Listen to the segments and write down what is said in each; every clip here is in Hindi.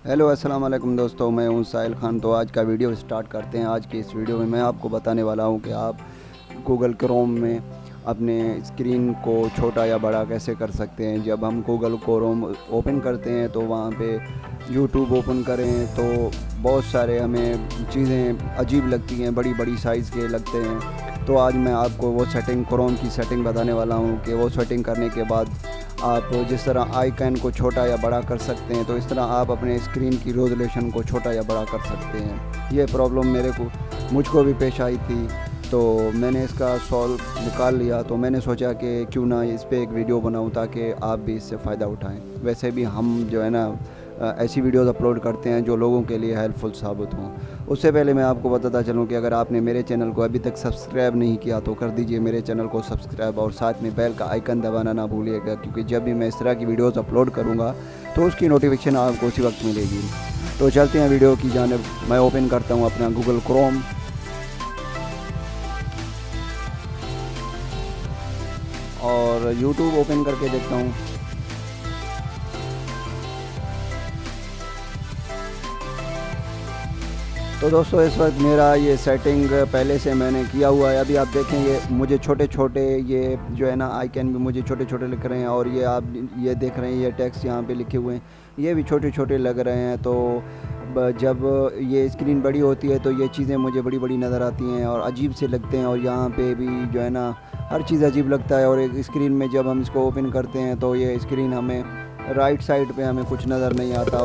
हेलो अस्सलाम वालेकुम दोस्तों, मैं हूं साहिल खान। तो आज का वीडियो स्टार्ट करते हैं। आज की इस वीडियो में मैं आपको बताने वाला हूं कि आप गूगल क्रोम में अपने स्क्रीन को छोटा या बड़ा कैसे कर सकते हैं। जब हम गूगल क्रोम ओपन करते हैं तो वहां पे यूट्यूब ओपन करें तो बहुत सारे हमें चीज़ें अजीब लगती हैं, बड़ी बड़ी साइज़ के लगते हैं। तो आज मैं आपको वो सेटिंग, क्रोम की सेटिंग बताने वाला हूं कि वो सेटिंग करने के बाद आप जिस तरह आइकन को छोटा या बड़ा कर सकते हैं, तो इस तरह आप अपने स्क्रीन की रेजोल्यूशन को छोटा या बड़ा कर सकते हैं। ये प्रॉब्लम मुझको भी पेश आई थी, तो मैंने इसका सॉल्व निकाल लिया। तो मैंने सोचा कि क्यों ना इस पे एक वीडियो बनाऊं ताकि आप भी इससे फ़ायदा उठाएं। वैसे भी हम जो है ना ऐसी वीडियोस अपलोड करते हैं जो लोगों के लिए हेल्पफुल साबित हों। उससे पहले मैं आपको बताता चलूं कि अगर आपने मेरे चैनल को अभी तक सब्सक्राइब नहीं किया तो कर दीजिए मेरे चैनल को सब्सक्राइब, और साथ में बेल का आइकन दबाना ना भूलिएगा, क्योंकि जब भी मैं इस तरह की वीडियोस अपलोड करूंगा तो उसकी नोटिफिकेशन आपको उसी वक्त मिलेगी। तो चलते हैं वीडियो की जानिब। मैं ओपन करता हूँ अपना गूगल क्रोम और यूट्यूब ओपन करके देखता हूँ। तो दोस्तों इस वक्त मेरा ये सेटिंग पहले से मैंने किया हुआ है। अभी आप देखें ये मुझे छोटे छोटे, ये जो है ना आइकन भी मुझे छोटे छोटे लिख रहे हैं, और ये आप ये देख रहे हैं ये टेक्स्ट यहाँ पे लिखे हुए हैं, ये भी छोटे छोटे लग रहे हैं। तो जब ये स्क्रीन बड़ी होती है तो ये चीज़ें मुझे बड़ी बड़ी नज़र आती हैं और अजीब से लगते हैं, और यहाँ पे भी जो है ना हर चीज़ अजीब लगता है। और एक स्क्रीन में जब हम इसको ओपन करते हैं तो ये स्क्रीन हमें राइट साइड पे हमें कुछ नज़र नहीं आता,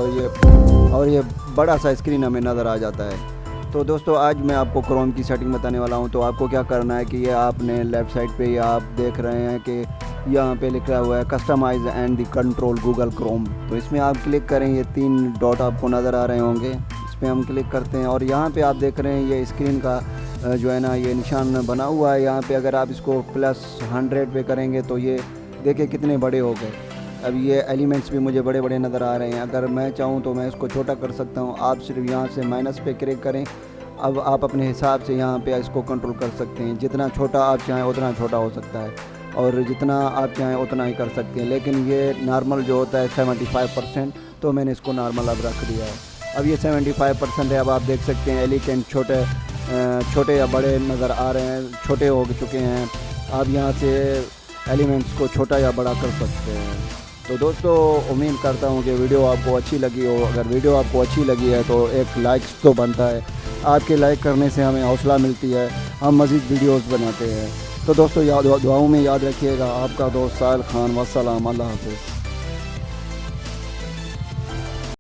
और ये बड़ा सा स्क्रीन हमें नज़र आ जाता है। तो दोस्तों आज मैं आपको क्रोम की सेटिंग बताने वाला हूं। तो आपको क्या करना है कि ये आपने लेफ़्ट साइड पे ये आप देख रहे हैं कि यहाँ पे लिखा हुआ है customize and the control Google Chrome. तो इसमें आप क्लिक करें, ये 3 डॉट आपको नज़र आ रहे होंगे, इस पर हम क्लिक करते हैं और यहाँ पे आप देख रहे हैं ये स्क्रीन का जो है ना ये निशान बना हुआ है। यहाँ पे अगर आप इसको +100 पे करेंगे तो ये देखिए कितने बड़े हो गए। अब ये एलिमेंट्स भी मुझे बड़े बड़े नज़र आ रहे हैं। अगर मैं चाहूँ तो मैं इसको छोटा कर सकता हूँ। आप सिर्फ यहाँ से माइनस पे क्लिक करें। अब आप अपने हिसाब से यहाँ पे इसको कंट्रोल कर सकते हैं। जितना छोटा आप चाहें उतना छोटा हो सकता है, और जितना आप चाहें उतना ही कर सकते हैं। लेकिन ये नॉर्मल जो होता है 75%, तो मैंने इसको नॉर्मल अब रख दिया है। अब ये 75% है। अब आप देख सकते हैं एलिमेंट छोटे या बड़े नज़र आ रहे हैं, छोटे हो चुके हैं। आप यहाँ से एलिमेंट्स को छोटा या बड़ा कर सकते हैं। तो दोस्तों उम्मीद करता हूँ कि वीडियो आपको अच्छी लगी हो। अगर वीडियो आपको अच्छी लगी है तो एक लाइक्स तो बनता है। आपके लाइक करने से हमें हौसला मिलती है, हम मज़ीद वीडियोस बनाते हैं। तो दोस्तों दुआओं में याद रखिएगा। आपका दोस्त साहिल खान। वस्सलाम, अल्लाह हाफ़िज़।